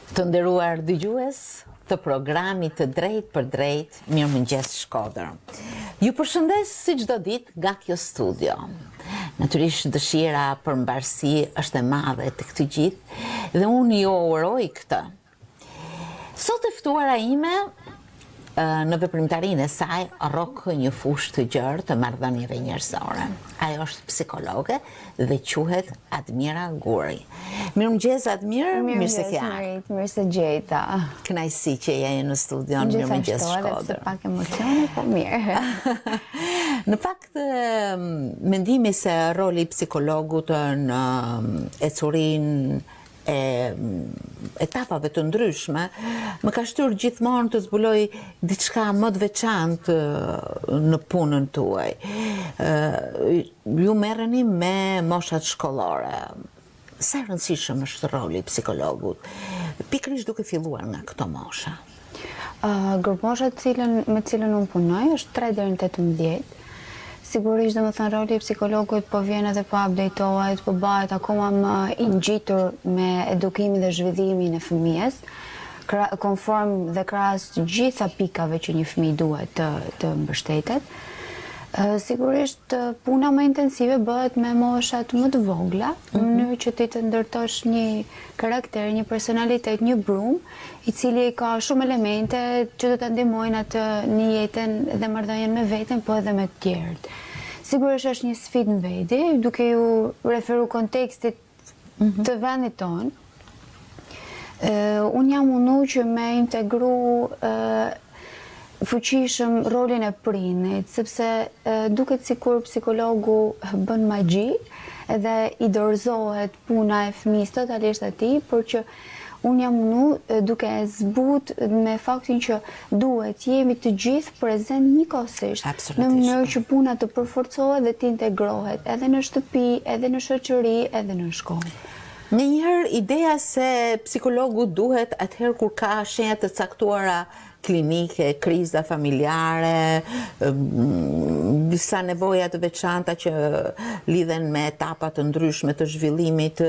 Të nderuar dëgjues të programit të Drejt për Drejt, Mirëmëngjes Shkodër. Ju përshëndes si çdo ditë nga kjo studio. Natyrisht dëshira për mbarësi është e madhe të këtij gjithë dhe unë ju uroj këtë. Sot e ftuara ime në veprimtarinë e saj rrok një fushë të gjerë të marrëdhënieve njerëzore. Ajo është psikologe dhe quhet Admira Guri. Mirëmëngjes Admir, mirë se ke ardhur. Mirë se gjeta. Kënaqësi që je në studion Mirëmëngjes Shkodër. Gjithashtu pak emocione, po mirë. Në fakt, mendimi se roli i psikologut në ecurinë e etapave të ndryshme më ka shtyrë gjithmonë të zbuloj diçka më të veçantë në punën tuaj. Ju merreni me moshat shkollore. Sa e rëndësishëm është roli i psikologut, pikërisht duke filluar nga këto mosha? Grupmosha me cilën unë punoj është 3 deri në 18. Sigurisht domethënë roli i psikologut po vjen edhe po updatohet, po bëhet akoma më i ngjitur me edukimin dhe zhvillimin e fëmijës, konform dhe krahas të gjitha pikave që një fëmijë duhet të mbështetet. Sigurisht puna më intensive bëhet me moshat më të vogla, në mënyrë që ti të ndërtosh një karakter, një personalitet, një brum, i cili ka shumë elemente që do të ndihmojnë atë në jetën dhe marrëdhënien me veten, po edhe me të tjerët. Sigurisht është një sfidë në veti, duke ju referu kontekstit të vendit tonë. Unë jam mundu që me integru fuqishëm rolin e prindit, sepse duket sikur psikologu bën magji dhe i dorëzohet puna e fëmijës totalisht atij, por që unë jam mundu duke e zbut me faktin që duhet jemi të gjithë prezent njëkohësisht në mënyrë që puna të përforcohet dhe të integrohet edhe në shtëpi, edhe në shoqëri, edhe në shkollë. Njëherë ideja se psikologu duhet atëherë kur ka shenja të caktuara klinike, kriza familjare, disa nevoja të veçanta që lidhen me etapa të ndryshme të zhvillimit.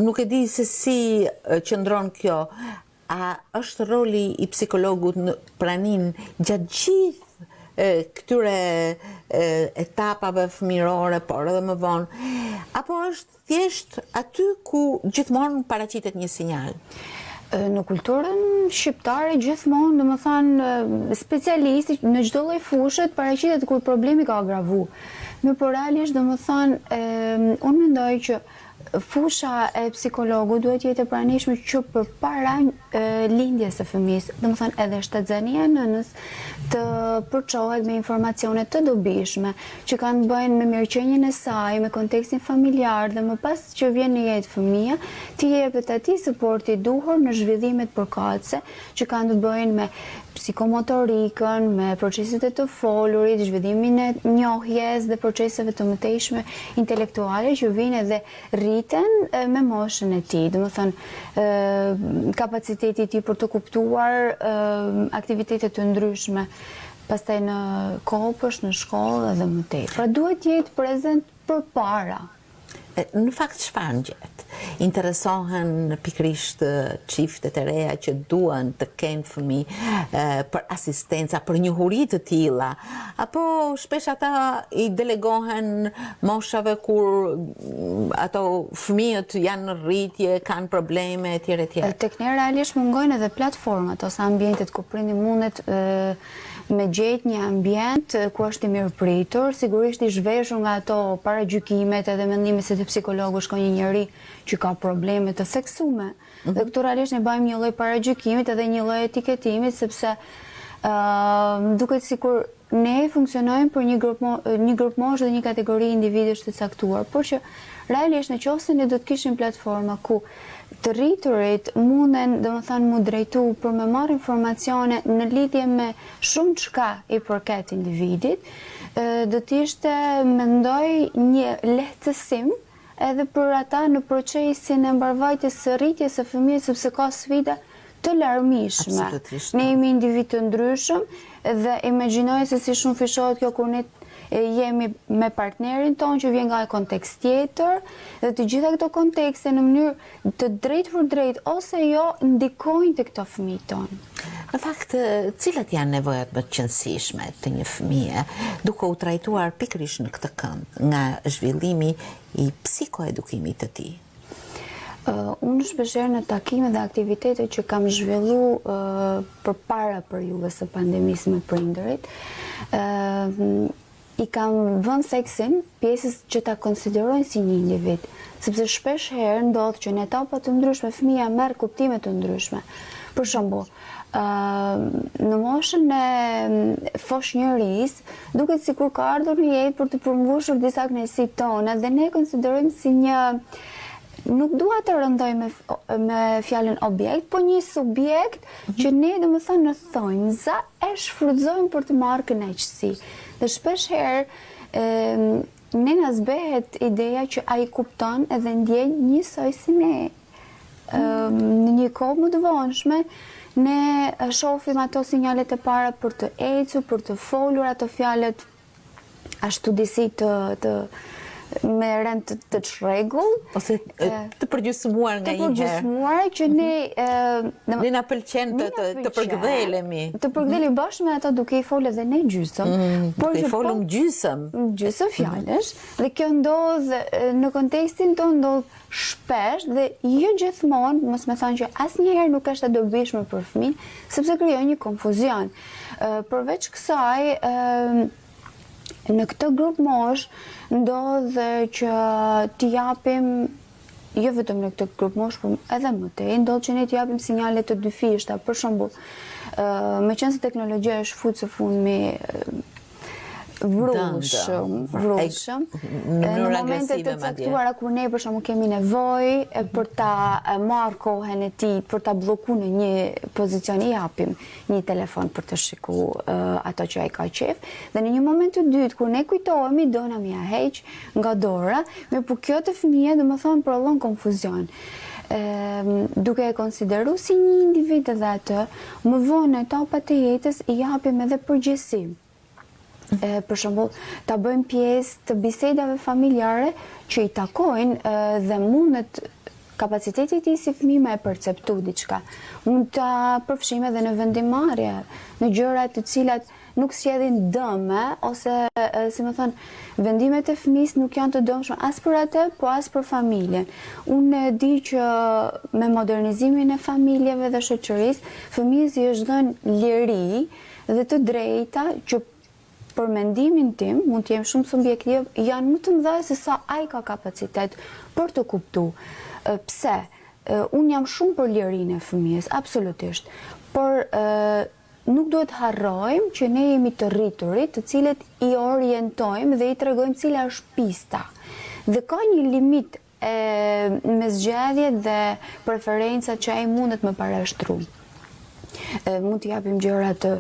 Nuk e di se si qëndron kjo. A është roli i psikologut në pranin gjatë gjithë këtyre etapave fëmijërore, por edhe më vonë, apo është thjesht aty ku gjithmonë paraqitet një sinjal? Në kulturën shqiptare gjithmonë, domethënë specialisti në çdo lloj fushë paraqitet kur problemi ka agravu. Por realisht domethënë unë mendoj që fusha e psikologut duhet jetë e pranishme që përpara lindjes së fëmijës, domethënë edhe shtatzania e nënës të përçohet me informacione të dobishme që kanë bëjnë me mirëqenien e saj, me kontekstin familjar dhe më pas që vjen në jetë fëmia, ti jepet atij suporti i duhur në zhvillimet përkatëse që kanë të bëjnë me psikomotorikën, me proceset e të folurit, zhvillimin e njohjes dhe proceseve të mëtejshme intelektuale që vijnë edhe rriten me moshën e tij. Domethënë kapaciteti i tij për të kuptuar aktivitete të ndryshme, pastaj në kopës, në shkollë dhe më tej. Pra duhet jetë prezent përpara. Në fakt çfarë gjet? Interesohen pikërisht çiftet e reja që duan të kenë fëmijë për asistenca, për njohuri të tilla, apo shpesh ata i delegohen moshave kur ato fëmijët janë në rritje, kanë probleme etj etj. Tek ne realisht mungojnë edhe platformat ose ambientet ku prindi mundet me gjetë një ambient ku është i mirëpritur, sigurisht i zhveshur nga ato paragjykimet edhe mendimet se te psikologu shkon një njeri që ka probleme të theksume. Dhe këtu realisht ne bëjmë një lloj paragjykimit edhe një lloj etiketimit, sepse duket sikur ne funksionojmë për një grup moshë dhe një kategori individësh të caktuar, por që realisht nëse ne do të kishim platforma ku të rriturit munden, domethënë, mu drejtu për me marrë informacione në lidhje me shumë çka i përket individit, do të ishte, mendoj, një lehtësim edhe për ata në procesin e mbarvajtjes së rritjes së fëmijës, sepse ka sfida të larmishme. Ne jemi individ të ndryshëm dhe imagjinoj se si shumë fishohet kjo kur ne jemi me partnerin tonë që vjen nga një kontekst tjetër dhe të gjitha këto kontekste në mënyrë të drejt për drejt ose jo ndikojnë të këto fëmijë tonë. Në fakt, cilat janë nevojat më të qëndësishme të një fëmije, duke u trajtuar pikërisht në këtë kënd nga zhvillimi i psikoedukimit të tij? Unë shpeshherë në takime dhe aktivitete që kam zhvillu përpara periudhës së pandemisë me prindërit, i kam vënë theksin pjesës që ta konsiderojnë si një individ, sepse shpesh herë ndodh që në etapa të ndryshme fëmia merr kuptime të ndryshme. Për shembull, në moshën e foshnjërisë, duket sikur ka ardhur në jetë për të përmbushur disa kënaqësitë tona dhe ne konsiderojmë si një, nuk dua të rëndoj me fjalën objekt, po një subjekt që ne domethënë në thonjza e shfrytëzojmë për të marrë kënaqësi. Dhe shpesh herë ne na zbehet ideja që ai kupton edhe ndjen njësoj si ne. Në një kohë më të vonshme, ne shohim ato sinjalet e para për të ecur, për të folur ato fjalët ashtu disi të me rend të çrregull ose të përgjysmuar nga një herë. Të përgjysmuar që ne na pëlqen të përgdhelemi. Të përgdhelemi bashkë me ata duke i folur edhe ne gjysëm. Por i folum gjysëm fjalësh dhe kjo ndodh në kontekstin tonë ndodh shpesh dhe jo gjithmonë, mos më thënë që asnjëherë nuk është e dobishme për fëmin, sepse krijon një konfuzion. Përveç kësaj, në këtë grup mosh ndodh që t'i japim, jo vetëm në këtë grup mosh, por edhe më tej, ndodh që ne t'i japim sinjale të dyfishta. Për shembull, meqense teknologjia është futë së fundmi vrullshëm, në momente të caktuara kur ne për shembull kemi nevojë për ta marrë kohën e tij, për ta bllokuar në një pozicion, i japim një telefon për të shikuar ato që ai ka qef, dhe në një moment të dytë kur ne kujtohemi dona mi ja heq nga dora, por kjo të fëmijë domethënë prolon konfuzion. Duke e konsideruar si një individ edhe atë, më vonë në etapat e jetës i japim edhe përgjegjësi. Për shembull, ta bëjmë pjesë të bisedave familjare që i takojnë dhe mundet kapaciteti i tij si fëmijë me perceptu diçka. Mund ta përfshijmë edhe në vendimarrje, në gjëra të cilat nuk sjellin dëme ose, si më thon, vendimet e fëmijës nuk janë të dëmshme as për atë, po as për familjen. Unë di që me modernizimin e familjeve dhe shoqërisë, fëmijës i është dhënë liri dhe të drejta që për mendimin tim, mund të jem shumë subjektiv, janë më të mëdha se sa ai ka kapacitet për të kuptuar. Pse? Unë jam shumë për lirinë e fëmijës, absolutisht. Por nuk duhet harrojmë që ne jemi të rriturit, të cilët i orientojmë dhe i tregojmë cila është pista. Dhe ka një limit me zgjedhjet dhe preferencat që ai mundet me parashtru. Mund të japim gjëra të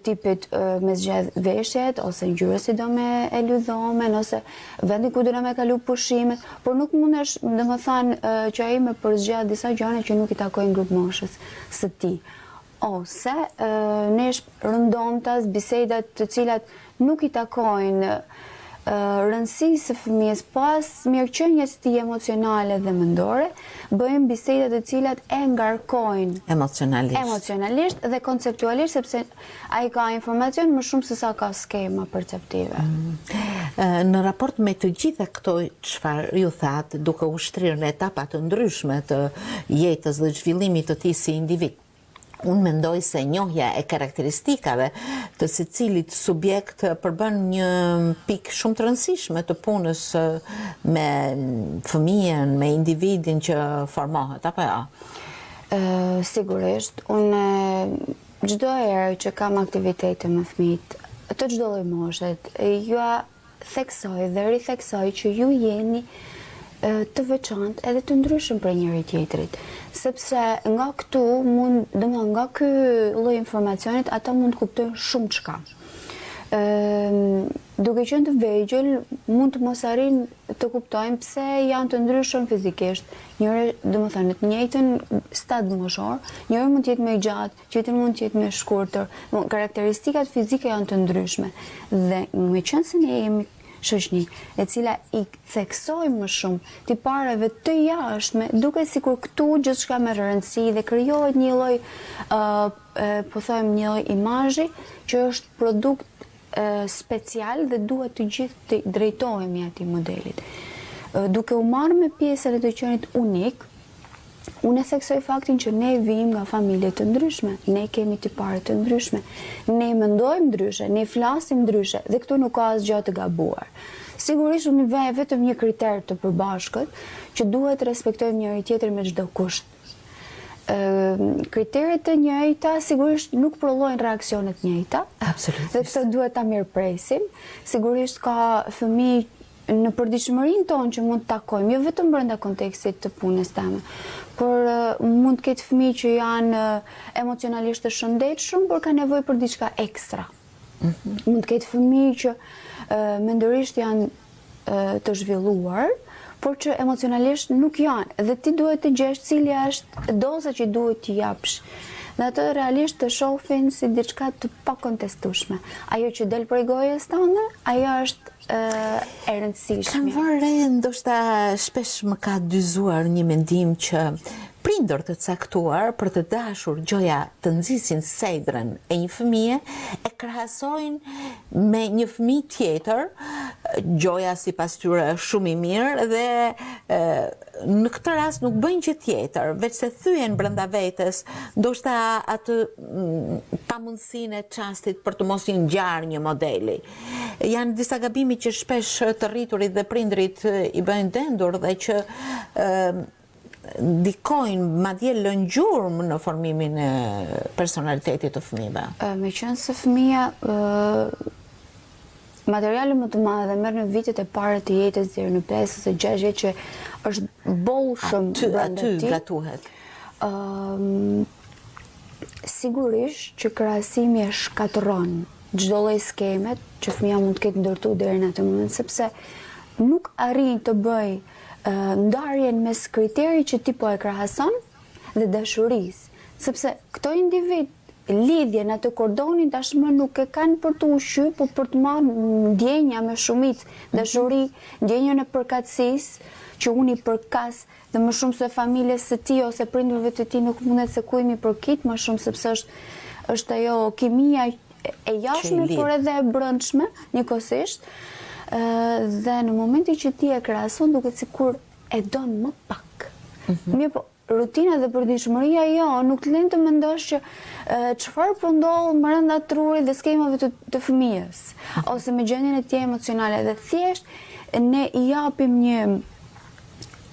tipit me zgjedh veshjet, ose ngjyrë sidomos e lydhomen, ose vendi ku do me kalu pushimet, por nuk mundesh, domethënë, që ai me përzgjedh disa gjëra që nuk i takojnë grup moshës së tij. Ose nesh rëndomtas, bisedat të cilat nuk i takojnë rëndësisë së fëmijës pas mirëqenies tij emocionale dhe mendore, bëjmë biseda të cilat e ngarkojnë emocionalisht dhe konceptualisht, sepse ai ka informacion më shumë se sa ka skema perceptive. Në raport me të gjitha këto çfarë ju thatë, duke u shtrirë në etapa të ndryshme të jetës dhe zhvillimit të tij si individ, unë mendoj se njohja e karakteristikave të secilit subjekt përbën një pikë shumë të rëndësishme të punës me fëmijën, me individin që formohet, apo jo? Sigurisht, unë çdo herë që kam aktivitete me fëmijët, të çdo lloj moshet, ju theksoj dhe ritheksoj që ju jeni të veçantë edhe të ndryshëm për njëri tjetrit, sepse nga këtu nga ky lloj informacionit ata mund të kuptojnë shumë çka. duke qenë të vegjël, mund të mos arrin të kuptojmë pse janë të ndryshëm fizikisht. Njëri, domethënë, në të njëjtën stad moshor, njëri mund të jetë më i gjatë, tjetri mund të jetë më i shkurtër. Karakteristikat fizike janë të ndryshme. Dhe meqense ne jemi shoqni e cila i theksoj më shumë tipareve të jashtme, duke sikur këtu gjithçka merr rëndësi dhe krijohet një lloj po them një lloj imazhi që është produkt special dhe duhet të gjithë të drejtohemi atij modelit. Duke u marrë me pjesën e të qenit unik, unë e theksoj faktin që ne vijmë nga familje të ndryshme, ne kemi tipare të ndryshme, ne mendojmë ndryshe, ne flasim ndryshe dhe këtu nuk ka asgjë të gabuar. Sigurisht unë vej vetëm një kriter të përbashkët që duhet të respektojmë njëri tjetrin me çdo kusht. Kriteret të njëjta sigurisht nuk prodhojnë reakcione të njëjta. Absolutisht. Dhe këtë duhet ta mirëpresim. Sigurisht ka fëmijë në përditshmërinë tonë që mund të takojmë, jo vetëm brenda kontekstit të punës teme, por mund të ketë fëmijë që janë emocionalisht të shëndetshëm, por ka nevojë për diçka ekstra. Mund të ketë fëmijë që mendërisht janë të zhvilluar, por që emocionalisht nuk janë, dhe ti duhet të gjesh cili është doza që duhet t'i japsh. Dhe ato realisht të shohin si diçka të pakontestueshme. Ajo që del prej gojës tënde, ajo është e rëndësishme. Kam vënë re, ndoshta shpesh më ka dyzuar një mendim që prindër të caktuar për të dashur gjoja të nxisin sejdrën e një fëmije e krahasojnë me një fëmijë tjetër, gjoja sipas tyre shumë i mirë dhe në këtë rast nuk bëjnë gjë tjetër, veç se thyen brenda vetes, ndoshta atë pamundësinë e çastit për të mos i ngjarë një modeli. Janë disa gabime që shpesh të rriturit dhe prindrit i bëjnë dendur dhe që ndikojnë madje lënë gjurmë në formimin e personalitetit të fëmijëve. Meqense fëmia materiale më të madhe merr në vitet e para të jetës deri në 5 ose 6 vjet që është bollshëm brenda tij. Aty gatuhet. Sigurisht që krahasimi e shkatërron çdo lloj skemet që fëmia mund të ketë ndërtuar deri në atë moment, sepse nuk arrin të bëj ndarjen mes kriterit që ti po e krahason dhe dashurisë, sepse këto individ lidhjen atë kordonin tashmë nuk e kanë për të ushqyer, por për të marrë ndjenja me shumicë, dashuri, ndjenjën e përkatësisë që unë i përkas dhe më shumë se familjes së tij ose prindërve të tij nuk mundet se ku imi përkit, më shumë sepse është ajo kimia e jashtme, por edhe e brendshme njëkohësisht. Dhe në momentin që ti e krahason duket sikur e don më pak. Mirë, po rutina dhe përditshmëria jo, nuk të lën të mendosh që çfarë po ndodh brenda trurit dhe skemave të fëmijës, ose me gjendjen e tij emocionale, dhe thjesht ne i japim një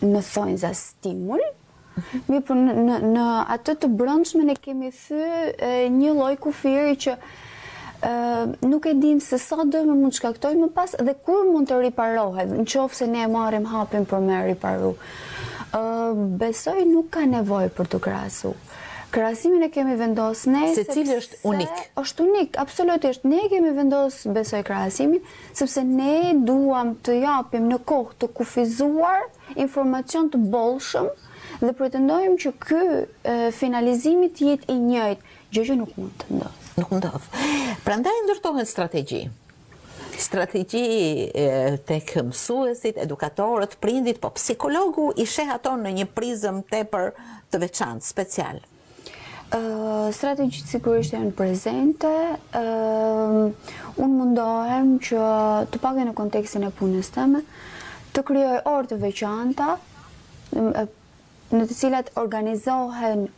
në thonjza stimul. Mirë, po në atë të brendshme ne kemi thyer një lloj kufiri që nuk e dim se sa do më mund shkaktoj më pas dhe kur mund të riparohet, në qoftë se ne marrim hapin për me riparu. Besoj nuk ka nevojë për të krahasu. Krahasimin e kemi vendos ne secili është unik. Është unik, absolutisht. Ne kemi vendos, besoj, krahasimin sepse ne duam të japim në kohë të kufizuar informacion të bollshëm dhe pretendojmë që ky finalizimi të jetë i njëjtë, gjë që nuk mund të ndodhë. Nuk ndodh. Prandaj ndërtohet strategji. Strategji tek mësuesit, edukatorët, prindit, po psikologu i sheh ato në një prizëm tepër të veçantë, special. Strategjitë sigurisht janë prezente. Unë mundohem që të paktën në kontekstin e punës teme të krijoj orë të veçanta në të cilat organizohen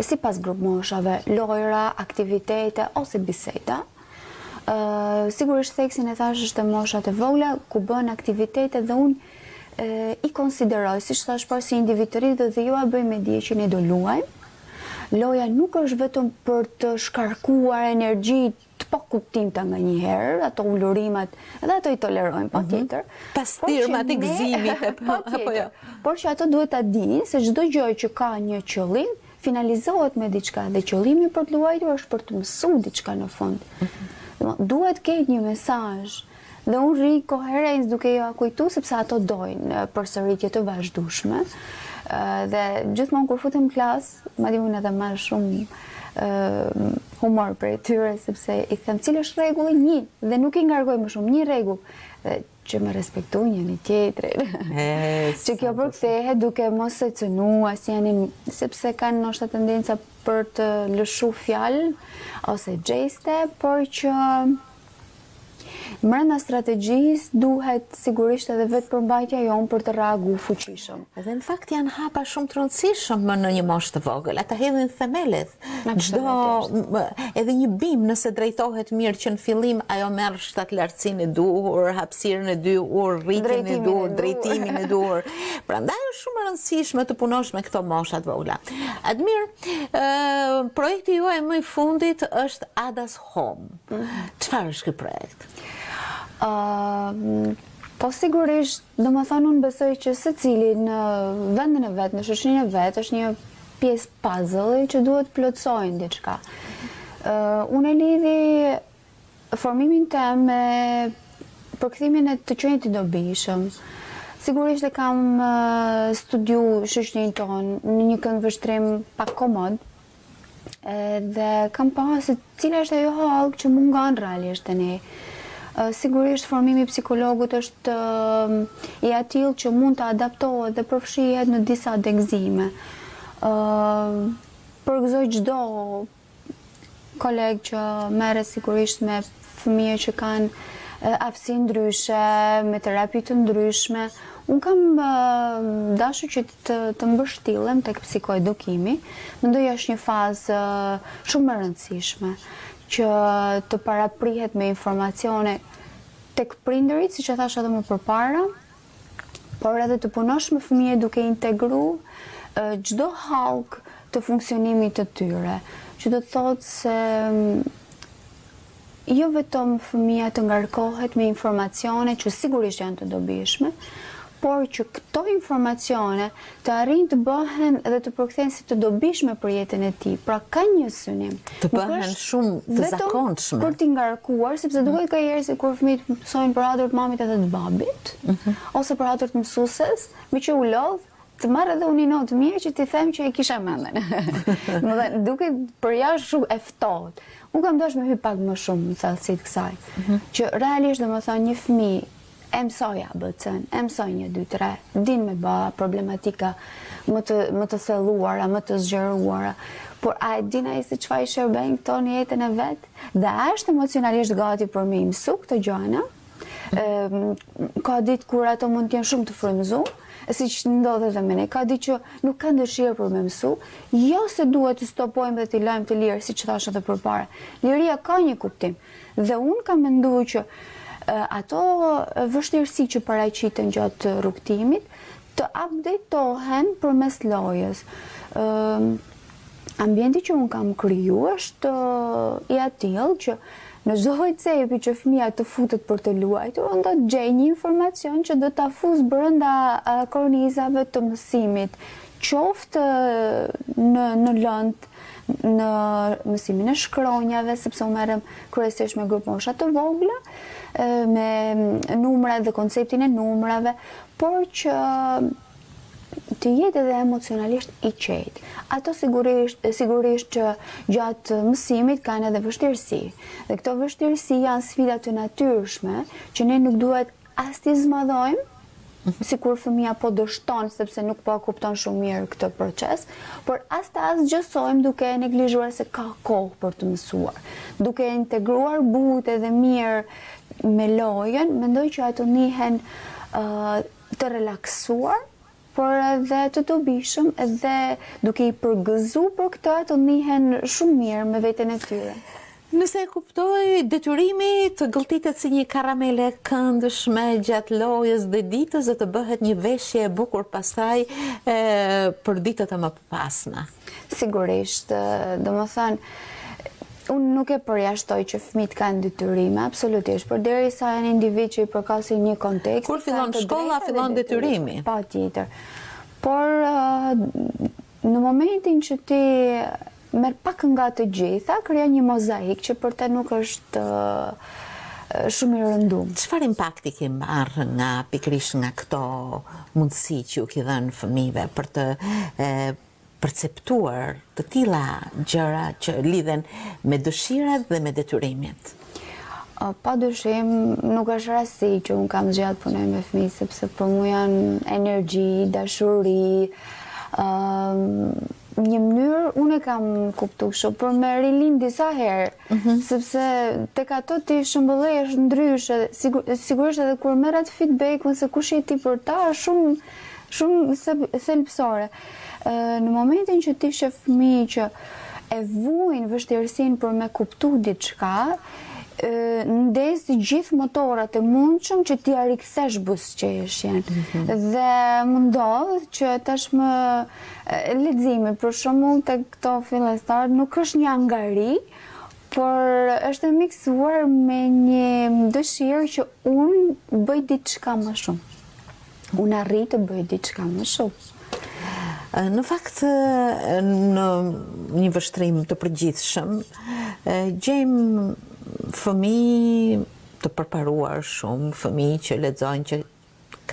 sipas grup moshave, lojra, aktivitete ose biseda. Sigurisht theksin e thash është e moshat e vogla ku bën aktivitete dhe unë i konsideroj, siç thash parë, si individ të ri dhe ju a bëj me dije që ne do luajmë. Loja nuk është vetëm për të shkarkuar energji të pakuptimta nganjëherë, ato ulurimat, edhe ato i tolerojmë patjetër. Pastirmat e gëzimit apo jo. Por që ato duhet ta dinë se çdo gjë që ka një qëllim finalizohet me diçka dhe qëllimi për të luajtur është për të mësuar diçka në fund. Duhet ketë një mesazh Dhe unë rri koherencë duke jo kujtu sepse ato dojnë përsëritje të vazhdueshme. Dhe gjithmonë kur futem në klasë, madje unë edhe marr shumë humor për tyre sepse i them cili është rregulli 1 dhe nuk i ngarkoj më shumë një rregull dhe që me respektojnë njëri tjetrin. Që kjo përkthehet duke mos e cënu asnjënin sepse kanë ndoshta tendenca për të lëshu fjalën ose gjeste, por që brenda strategjisë duhet sigurisht edhe vetë përmbajtja jonë për të reaguar fuqishëm. Dhe në fakt janë hapa shumë të rëndësishëm në një moshë të vogël. Ata hedhin themelet. Edhe një bim nëse drejtohet mirë që në fillim ajo merr shtatlartësinë e duhur, hapësirën e duhur, rritjen e duhur, drejtimin e duhur. Prandaj është shumë e rëndësishme të punosh me këto mosha të vogla. Admir, projekti juaj më i fundit është Ada's Home. Çfarë është ky projekt? Po sigurisht, do më thonë unë besoj që secili në vendin e vetë, në shoqërinë e vetë, është një pjesë puzzle që duhet plotësojnë diçka. Unë e lidhi formimin tem me përkthimin e të qenit të dobishëm. Sigurisht e kam studiu shoqërinë tonë në një këndvështrim pak komod, dhe kam pasur cila është ajo hallë që mungon realisht tani. Sigurisht formimi psikologut është i atill që mund të adaptohet dhe përfshihet në disa degëzime. Përgëzoj çdo koleg që merret sigurisht me fëmijë që kanë aftësi ndryshe, me terapi të ndryshme. Unë kam dashur që të mbështillem tek psikoedukimi. Mendoj është një fazë shumë e rëndësishme që të paraprihet me informacione tek prindërit, siç e thash edhe më përpara, por edhe të punosh me fëmijë duke integru çdo hallk të funksionimit të tyre, që do të thotë se jo vetëm fëmia të ngarkohet me informacione që sigurisht janë të dobishme, por që këto informacione të arrijnë të bëhen dhe të përkthehen si të dobishme për jetën e tij. Pra ka një synim. Të bëhen shumë të zakonshme. Për t'i ngarkuar, sepse duhet kajherë se kur fëmijët mësojnë për hatër të mamit edhe të babit, ose për hatër të mësueses, me që u lodh, të marrë edhe unë një notë mirë që t'i them që e kisha mendën. Domethënë, duke për jashtë shumë e ftohtë. Unë kam dashur me hyj pak më shumë në thellësitë kësaj, që realisht domethënë një fëmijë e mësoj ABC-n, e mësoj 1, 2, 3, din me ba problematika më të thelluara, më të zgjeruara, por a e din ai se çfarë i shërben këto në jetën e vet? Dhe a është emocionalisht gati për me mësu këto gjëra? Ka ditë kur ato mund të jenë shumë të frymëzuar, siç ndodhet edhe me ne. Ka ditë që nuk kanë dëshirë për me mësu, jo se duhet të stopojmë dhe t'i lajmë të lirë, siç thash edhe përpara. Liria ka një kuptim. Dhe unë kam menduar që ato vështirësi që paraqiten gjatë rrugtimit të updatetohen përmes lojës. Ambienti që unë kam kriju është i atill që në çdo hojcepi që fëmia të futet për të luajtur, unë do të gjej një informacion që do ta fus brenda kornizave të mësimit, qoftë në lëndë, në mësimin e shkronjave, sepse unë merrem kryesisht me grup mosha të vogla, me numra dhe konceptin e numrave, por që të jetë edhe emocionalisht i qetë. Ato sigurisht që gjatë mësimit kanë edhe vështirësi. Dhe këto vështirësi janë sfida të natyrshme që ne nuk duhet as t'i zmadhojmë, si kur fëmija po dështon sepse nuk po kupton shumë mirë këtë proces, por as të asgjësojmë duke e neglizhuar se ka kohë për të mësuar. Duke integruar butë edhe mirë me lojën, mendoj që ato njihen të relaksuar, por edhe të dobishëm, edhe duke i përgëzu për këtë, ato njihen shumë mirë me veten e tyre. Nëse e kuptoj, detyrimi të gëlltitet si një karamele këndshme gjatë lojës dhe ditës dhe të bëhet një veshje e bukur pastaj për ditët e më pasme. Sigurisht, domethënë, unë nuk e përjashtoj që fëmijët kanë detyrime, absolutisht, por derisa janë individ që i përkasin një kontekst. Kur fillon shkolla, fillon detyrimi. Patjetër. Por në momentin që ti merr pak nga të gjitha, krijon një mozaik që për të nuk është shumë i rëndum. Çfarë impakti ke marrë pikërisht nga këto mundësi që ju ke dhënë fëmijëve për të perceptuar të tilla gjëra që lidhen me dëshirat dhe me detyrimet? Pa dyshim, nuk është rasti që unë kam zgjatë punoj me fëmijë, sepse për mu janë energji, dashuri, një mënyrë unë e kam kuptu kështu, për me rilin disa herë, sepse tek ato ti shëmbëllesh ndryshe, sigurisht edhe kur merret feedback-un se kush je ti për ta, shumë thelbësore. Në momentin që ti sheh fëmijë që e vuajnë vështirësinë për me kuptu diçka, ndes gjithë motorat e mundshëm që ti ja rikthesh buzëqeshjen. Dhe më ndodh që tashmë leximi për shembull tek këto fillestarët nuk është një angari, por është e miksuar me një dëshirë që unë bëj diçka më shumë. Unë arrit të bëj diçka më shumë. Në fakt, në një vështrim të përgjithshëm, gjejmë fëmijë të përparuar shumë, fëmijë që lexojnë që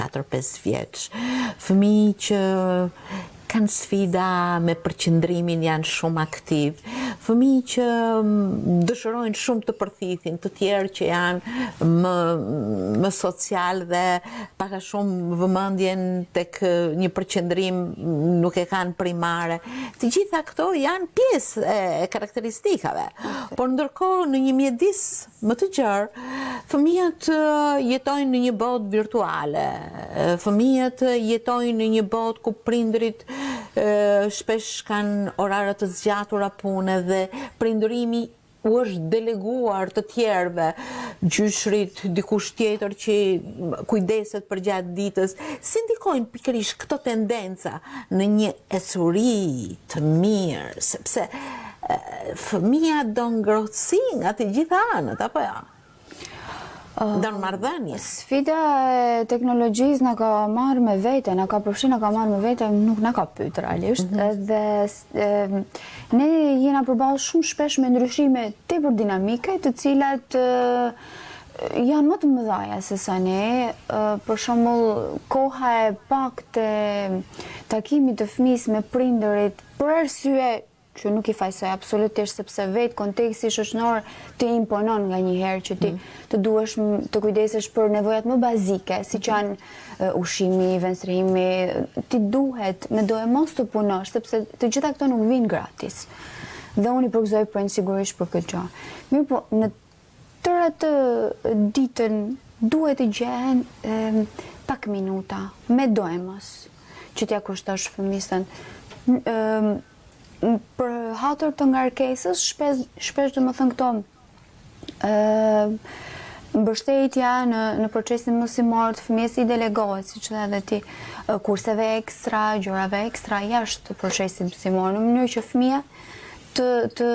4-5 vjeç, fëmijë që kanë sfida me përqendrimin, janë shumë aktiv, fëmijë që dëshirojnë shumë të përthithin, të tjerë që janë më social dhe pak a shumë vëmendjen tek një përqendrim nuk e kanë primare. Të gjitha këto janë pjesë e karakteristikave. Por ndërkohë në një mjedis më të gjerë, fëmijët jetojnë në një botë virtuale. Fëmijët jetojnë në një botë ku prindrit shpesh kanë orare të zgjatura pune dhe prindërimi u është deleguar të tjerëve, gjyshrit, dikush tjetër që kujdeset për gjatë ditës. Si ndikojnë pikërisht këto tendenca në një ecuri të mirë, sepse fëmia do ngrohtësi nga të gjitha anët, apo jo? Do në marrëdhënie. Sfida e teknologjisë na ka marrë me vete, na ka përfshi, na ka marrë me vete, nuk na ka pyet realisht. Dhe ne jena përballë shumë shpesh me ndryshime tepër dinamike, të cilat janë më të mëdha se sa ne. Për shembull, koha e paktë e takimit të fëmijës me prindërit për arsye që nuk i fajsoj absolutisht, sepse vetë konteksti shoqëror të imponon nga një herë që ti të duhesh të kujdesesh për nevojat më bazike, siç janë ushqimi, venstrimi, ti duhet me do e mos të punosh, sepse të gjitha këto nuk vinë gratis. Dhe unë i përgëzoj prindë sigurisht për këtë gjë. Mirë po, në tërë atë ditën duhet të gjehen pak minuta, me do e mos, që t'ja kushtosh fëmijën. Për hatur të ngarkesës, shpesh dhe më thënë këto mbështetja në procesin mësimor të fëmijës i delegohet, si që dhe ti, kurseve ekstra, gjërave ekstra jashtë të procesin mësimor, në mënyrë që fëmija të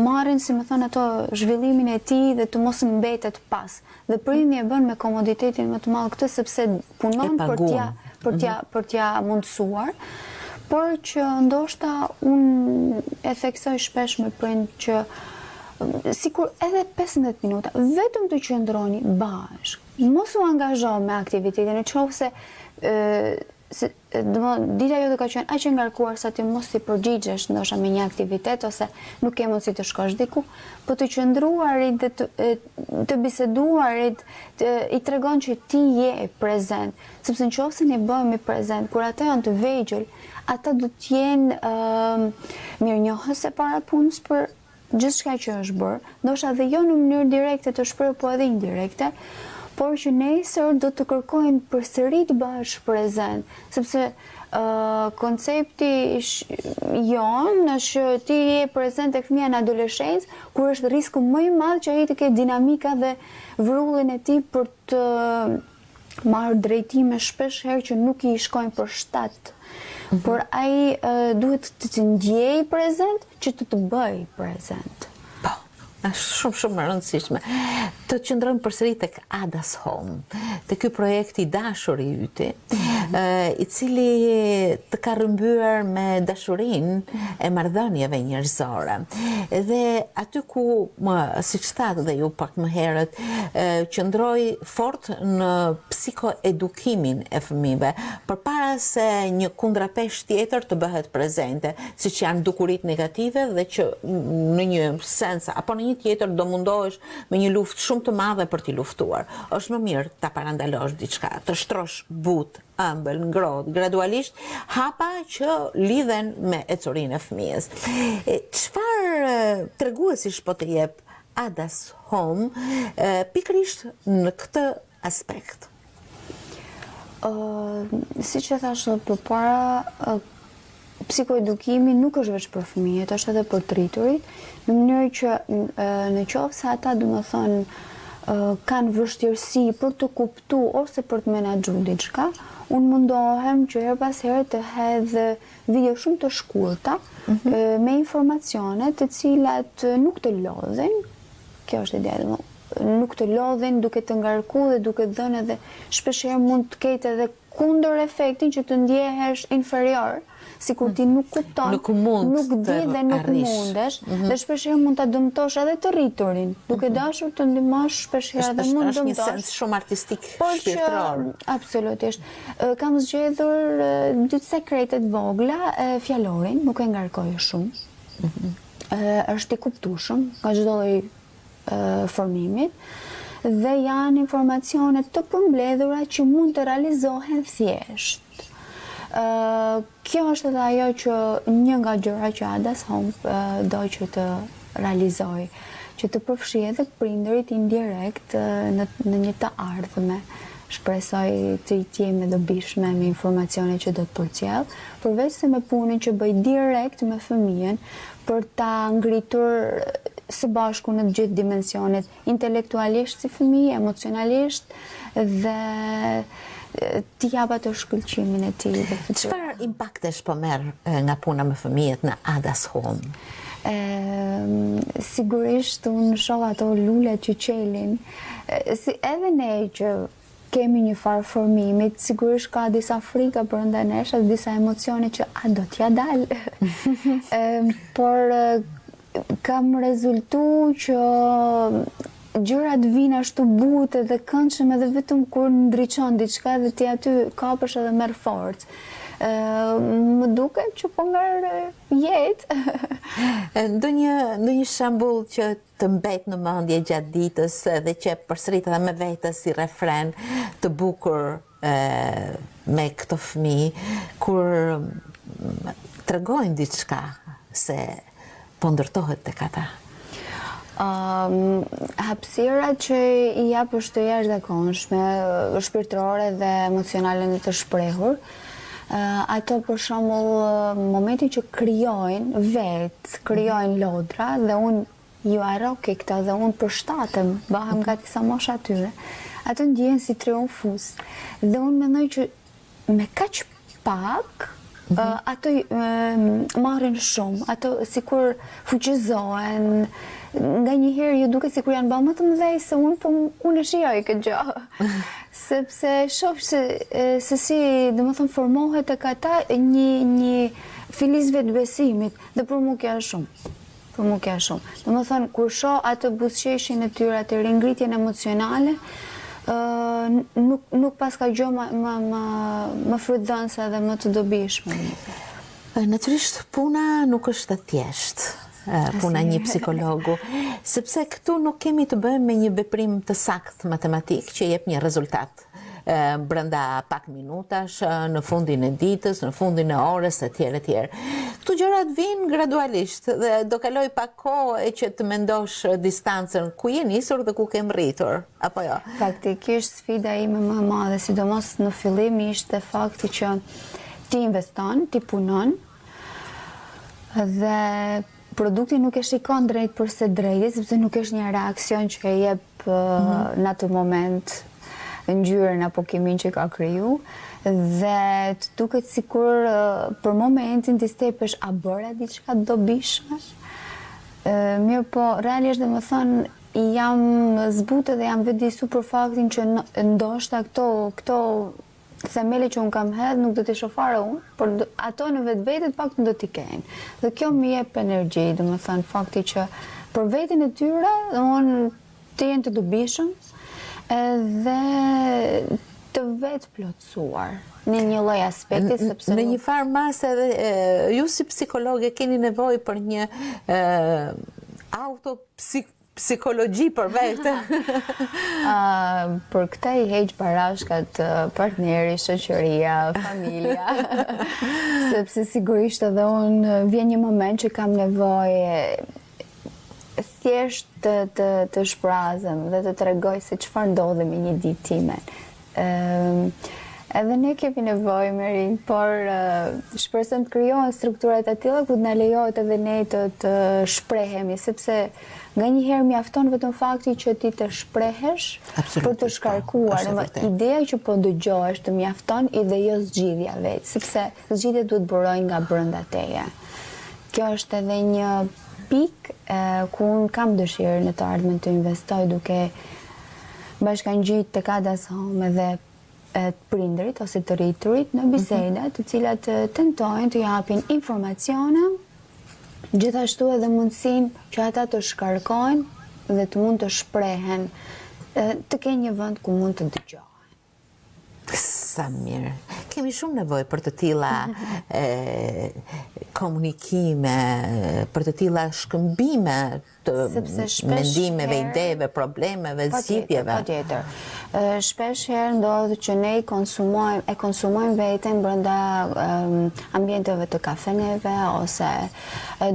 marrin, si më thënë, ato zhvillimin e tij dhe të mos mbetet pas. Dhe prindi e bën me komoditetin më të madh këtë, sepse punon për t'ja mundësuar. Por që ndoshta unë e theksoj shpesh me prind që sikur edhe 15 minuta, vetëm të qëndroni bashk, mos u angazho me aktivitetin, në qoftë se dita jote ka qenë aq e ngarkuar sa ti mos i përgjigjesh ndoshta me një aktivitet ose nuk ke mundësi të shkosh diku, po të qëndruarit dhe të biseduarit i tregon që ti je prezent, sepse nëse ne bëhemi prezent kur ata janë të vegjël, ata do të jenë mirënjohëse para punës për gjithçka që është bërë, ndoshta dhe jo në mënyrë direkte të shprehur, po edhe indirekte, por që nesër do të kërkojnë përsëri të bëhesh prezent, sepse koncepti jon është që ti je prezent tek fëmia në adoleshencë, kur është risku më i madh që ai të ketë dinamika dhe vrullin e tij për të marrë drejtime shpesh herë që nuk i shkojnë për shtat. Por ai duhet të ndjej prezent që të bëj prezent. Po, Shumë e rëndësishme. Të qëndrojmë përsëri tek Ada's Home, te ky projekt i dashur i yti, i cili të ka rrëmbyer me dashurinë e marrëdhënieve njerëzore. Dhe aty ku, siç thatë dhe ju pak më herët, qëndroi fort në psikoedukimin e fëmijëve, përpara se një kundrapesh tjetër të bëhet prezente, siç janë dukuritë negative dhe që në një sens apo në një tjetër do mundohesh me një luftë shumë të madhe për t'i luftuar. Është më mirë ta parandalosh diçka, të shtrosh butë, ëmbël, ngrohtë, gradualisht hapa që lidhen me ecurinë e fëmijës. Çfarë treguesish po të jep Ada's Home pikërisht në këtë aspekt? Siç e thash përpara, psikoedukimi nuk është vetëm për fëmijët, është edhe për të rriturit, në mënyrë që në qoftë se ata kanë vështirësi për të kuptuar ose për të menaxhuar diçka, unë mundohem që her pas here të hedh video shumë të shkurta me informacione të cilat nuk të lodhin. Kjo është ideja, nuk të lodhin duke të ngarkuar dhe duke dhënë edhe shpeshherë mund të ketë edhe kundër efektin që të ndjehesh inferior, sikur ti nuk kupton, nuk di dhe nuk mundesh, dhe shpeshherë mund ta dëmtosh edhe të rriturin, duke dashur të ndihmosh shpeshherë dhe mund dëmtosh. Është një sens shumë artistik shpirtëror. Absolutisht. Kam zgjedhur dy sekretet vogla, fjalorin, nuk e ngarkoj shumë. Është i kuptueshëm nga çdo lloj formimit, dhe janë informacione të përmbledhura që mund të realizohen thjesht. Kjo është edhe ajo që një nga gjëra që Ada's Home do që të realizoj, që të përfshijë edhe prindërit indirekt në një të ardhme. Shpresoj të jemi dobishme me informacione që do të përcjell, përveç se me punën që bëj direkt me fëmijën për ta ngritur së bashku në të gjithë dimensionet, intelektualisht si fëmijë, emocionalisht dhe t'i jap atë shkëlqimin e tij. Çfarë impaktesh po merr nga puna me fëmijët në Ada's Home? Sigurisht unë shoh ato lulet që qelin, edhe ne që kemi një farë formimit, sigurisht ka disa frika brenda nesh, disa emocione që do t'ja dal. Por kam rezultu që gjërat vinë ashtu butë dhe këndshme edhe vetëm kur ndriçon diçka dhe ti aty kapësh edhe merr forcë. Më duket që po merr jetë. Ndonjë shembull që të mbet në mendje gjatë ditës dhe që përsërit edhe me vetes si refren të bukur me këto fëmijë kur tregojnë diçka se po ndërtohet tek ata? Hapësira që i jap është të jashtëzakonshme, shpirtërore dhe emocionale në të shprehur. Ato për shembull momentin që krijojnë lodra dhe unë ju arroki këta dhe unë përshtatem, bëhem gati sa mosh atyre. Ato ndjehen si triumfus. Dhe unë mendoj që me kaq pak ato marrin shumë, ato sikur fuqizohen, nga njëherë ju duket sikur janë bërë më të mëdhej se unë, po unë e shijoj këtë gjë. Sepse shoh se si, domethënë, formohet tek ata një filiz vetbesimit, dhe për mua kjo është shumë. Për mua kjo është shumë. Domethënë, kur shoh atë buzëqeshjen e tyre, atë ringritjen emocionale, nuk pas ka gjë më frydhënëse dhe më të dobishme. Natyrisht puna nuk është e thjeshtë, puna një psikologu, sepse këtu nuk kemi të bëjmë me një veprim të saktë matematik që jep një rezultat brenda pak minutash, në fundin e ditës, në fundin e orës, etj. Këtu gjërat vinë gradualisht dhe do kaloj pak kohë e që të mendosh distancën ku je nisur dhe ku ke rritur, apo jo? Faktikisht sfida ime më e madhe, sidomos në fillim, ishte fakti që ti investon, ti punon dhe produkti nuk e shikon drejt përse drejt, sepse nuk është një reakcion që e jep në atë moment ngjyrën apo kimin që ka kriju, dhe të duket sikur për momentin ti stepesh a bëra diçka dobishme, Mirë po, realisht dhe më thënë, jam zbute dhe jam vëdisu për faktin që ndoshta këto themele që unë kam hedhë nuk do t'i shofare unë, por ato në vetë pak do t'i kenë. Dhe kjo më jep energji, dhe më thënë, fakti që për vetën e tyre, unë të jenë të dobishëm dhe të vetë plotësuar në një lloj aspekti, sepse në një farë masë edhe ju si psikologe keni nevojë për një psikologji për vetë. Për këta i heq parashkat partneri, shoqëria, familja, sepse sigurisht edhe unë vjen një moment që kam nevojë thjesht të shprazëm dhe të tregoj se çfarë ndodhi me një ditë time. Edhe ne kemi nevojë, Merin, por shpresojmë të krijohen strukturat e tilla ku të na lejohet edhe ne të shprehemi, sepse nganjëherë mjafton vetëm fakti që ti të shprehesh për të shkarkuar. Ideja që po dëgjohesh të mjafton dhe jo zgjidhja vetë, sepse zgjidhja duhet burojnë nga brenda teje. Kjo është edhe një pikë ku unë kam dëshirë në të ardhmen të investoj duke bashkangjit të Kadas Home edhe të prindrit ose të rriturit në biseda të cilat tentojnë të japin informacione, gjithashtu edhe mundësinë që ata të shkarkojnë dhe të mund të shprehen, të kenë një vend ku mund të dëgjohen. Sa mirë. Kemi shumë nevojë për të tilla komunikime, për të tilla shkëmbime të mendimeve, ideve, problemeve, zgjidhjeve. Patjetër. Shpesh herë ndodh që ne konsumojmë veten brenda ambienteve të kafeneve ose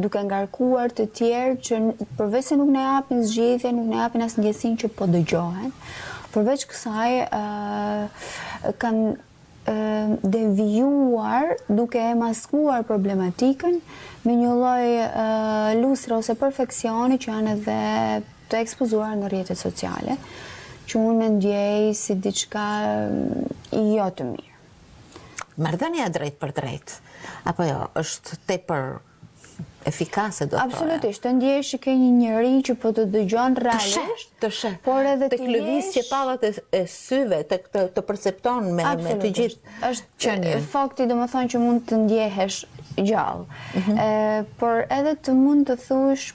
duke ngarkuar të tjerë që përveç se nuk na japin zgjidhje, nuk na japin as ndjesinë që po dëgjohen. Përveç kësaj kanë devijuar duke e maskuar problematikën me një lloj lustre ose perfeksioni që janë edhe të ekspozuar në rrjetet sociale, që unë ndjej si diçka jo të mirë. Marrëdhënia drejt për drejt, apo jo, është tepër efikase, do të thoya. Absolutisht, të ndjesh që ke një njeri që po të dëgjon realisht, por edhe të lëviz qepallat e syve, të percepton me të gjithë. Është fakti, domethënë që mund të ndjehesh gjallë, por edhe të mund të thush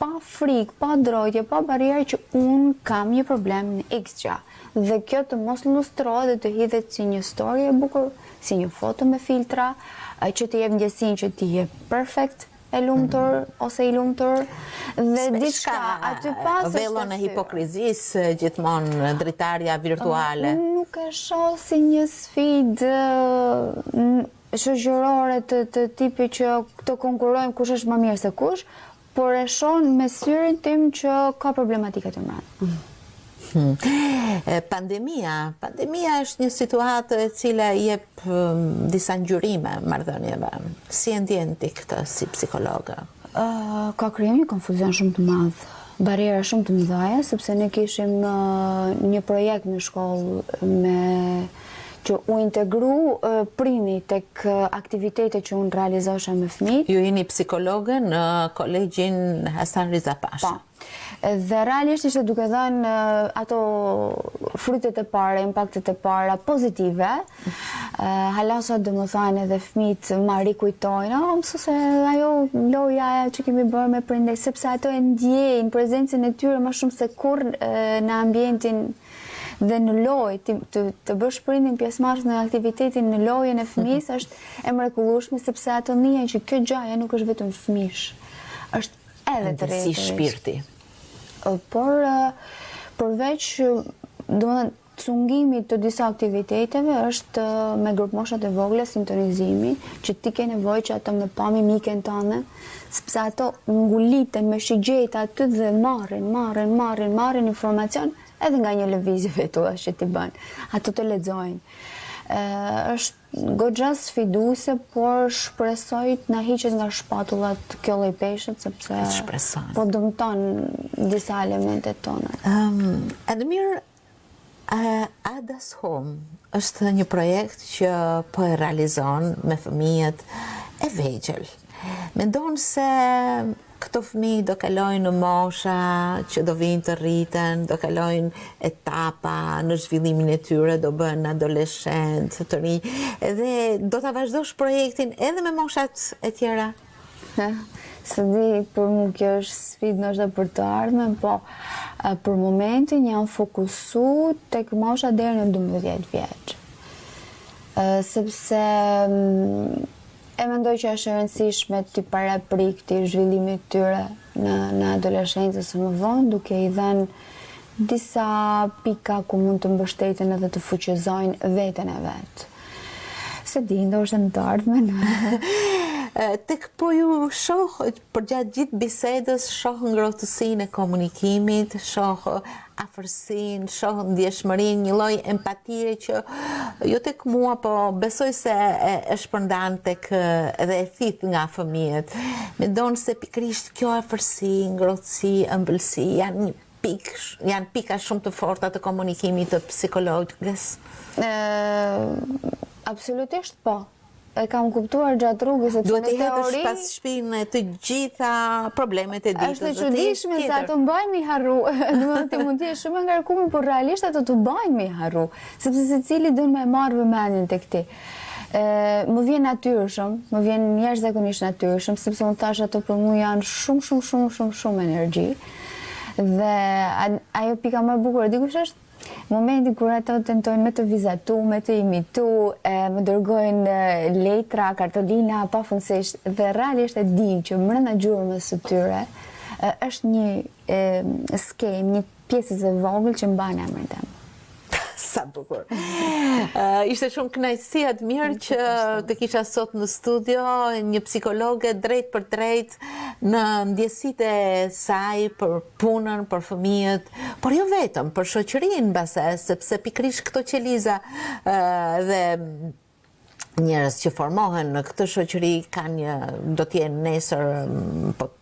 pa frikë, pa drojtje, pa barierë që unë kam një problem në X gjë. Dhe kjo të mos lustrohet dhe të hidhet si një story e bukur, si një foto me filtra, që të jep ndjesinë që ti je perfekt, e lumtur ose i lumtur dhe diçka aty pas vellon e hipokrizisë gjithmonë dritarja virtuale. Nuk e shoh si një sfidë shoqërore të tipit që të konkurrojmë kush është më mirë se kush, por e shoh me syrin tim që ka problematika të mëdha. Pandemia është një situatë e cila jep disa ngjyrime marrëdhënieve. Si e ndjen ti këtë si psikologe? Ka krijuar një konfuzion shumë të madh, bariera shumë të mëdha, sepse ne kishim një projekt në shkollë që u integru prindi tek aktivitetet që unë realizosha me fëmijët. Ju jeni psikologe në kolegjin Hasan Riza Pasha. Dhe realisht ishte duke dhënë ato frytet e para, impaktet e para pozitive. Hala sot domethënë edhe fëmijët ma rikujtojnë, mëse ajo loja që kemi bërë me prindër, sepse ato e ndjejnë prezencën e tyre më shumë se kurrë në ambientin dhe në lojë, të bësh prindin pjesëmarrës në aktivitetin në lojën e fëmijës është e mrekullueshme, sepse ato njihen që kjo gjë nuk është vetëm fëmish, është edhe të rrethë. Si shpirti. Por përveç domethënë cungimi të disa aktiviteteve është me grupmoshat e vogla sintonizimi, që ti ke nevojë që ato me pami miken tënde, sepse ato nguliten me shigjeta aty dhe marrin informacion edhe nga një lëvizje vetuar që ti bën. Ato të lexojnë. Është goxha sfiduese, por shpresoj të na hiqet nga shpatullat kjo lloj peshët, sepse po dëmton disa elementet tona. Admir, Kadas Home është një projekt që po e realizon me fëmijët e vegjël. Mendon se këto fëmijë do kalojnë në mosha që do vinë të rriten, do kalojnë etapa në zhvillimin e tyre, do bëhen adoleshent, të rinj, edhe do ta vazhdosh projektin edhe me moshat e tjera? Se di, për mu kjo është sfidë nështë për të ardhmen, po për momentin jam fokusu tek mosha deri në 12 vjeç. Sepse e mendoj që është e rëndësishme t'i paraprik zhvillimit tyre në adoleshencës së më vonë, duke i dhënë disa pika ku mund të mbështeten edhe të fuqizojnë veten e vet. Se di, ndoshta në të ardhmen. Tek po ju shoh për gjatë gjithë bisedës, shoh ngrohtësinë e komunikimit, shoh afërsinë, shoh ndjeshmërinë, një lloj empatie që jo tek mua, po besoj se e shpërndan tek edhe e thith nga fëmijët. Mendon se pikërisht kjo afërsi, ngrohtësi, ëmbëlsi janë pika shumë të forta të komunikimit të psikologës? Absolutisht po. E kam kuptuar gjatë rrugës, sepse duhet në të teori hedhësh pas shpinë të gjitha problemet e ditës. Është e çuditshme se ato mbajnë mi harru. Ti mund të jesh shumë ngarkuar, por realisht ato të bajnë mi harru, sepse secili do më marr vëmendjen tek ti. Më vjen natyrshëm, më vjen jashtëzakonisht natyrshëm, sepse unë thash ato për mua janë shumë energji. Dhe ajo pika më e bukur e dikush është momenti kur ato tentojnë me të vizatu, me të imitu, më dërgojnë letra, kartolina, pafundësisht, dhe realisht e di që brenda gjurmës së tyre është një skem, një pjesë e vogël që mban emrin tim. Sa bukur. Ishte shumë kënaqësi atë mirë që të kisha sot në studio një psikologe drejt për drejt në ndjesitë e saj për punën, për fëmijët, por jo vetëm, për shoqërinë mbase, sepse pikërisht këto qeliza dhe njerëz që formohen në këtë shoqëri do të jenë nesër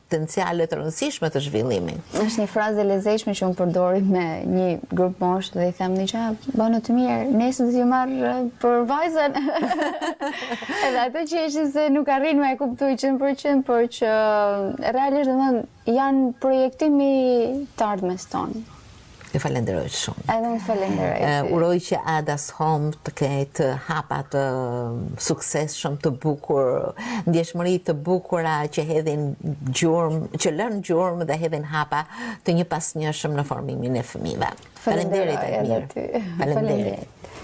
potenciale të rëndësishme të zhvillimit. Është një frazë e lezetshme që unë përdori me një grup moshë dhe i them diçka, bëno të mirë, nesër do t'ju marr për vajzën. Edhe ato që ishin se nuk arrin me e kuptoj 100%, por që realisht domethënë janë projektimi të ardhmes tonë. Ju falenderoj shumë. Edhe unë falenderoj. Uroj që Ada's Home të ketë hapa të suksesshëm, të bukur, ndjeshmëri të bukura që hedhin gjurmë, që lënë gjurmë dhe hedhin hapa të një pasnjëshëm në formimin e fëmijëve. Faleminderit edhe ty. Faleminderit.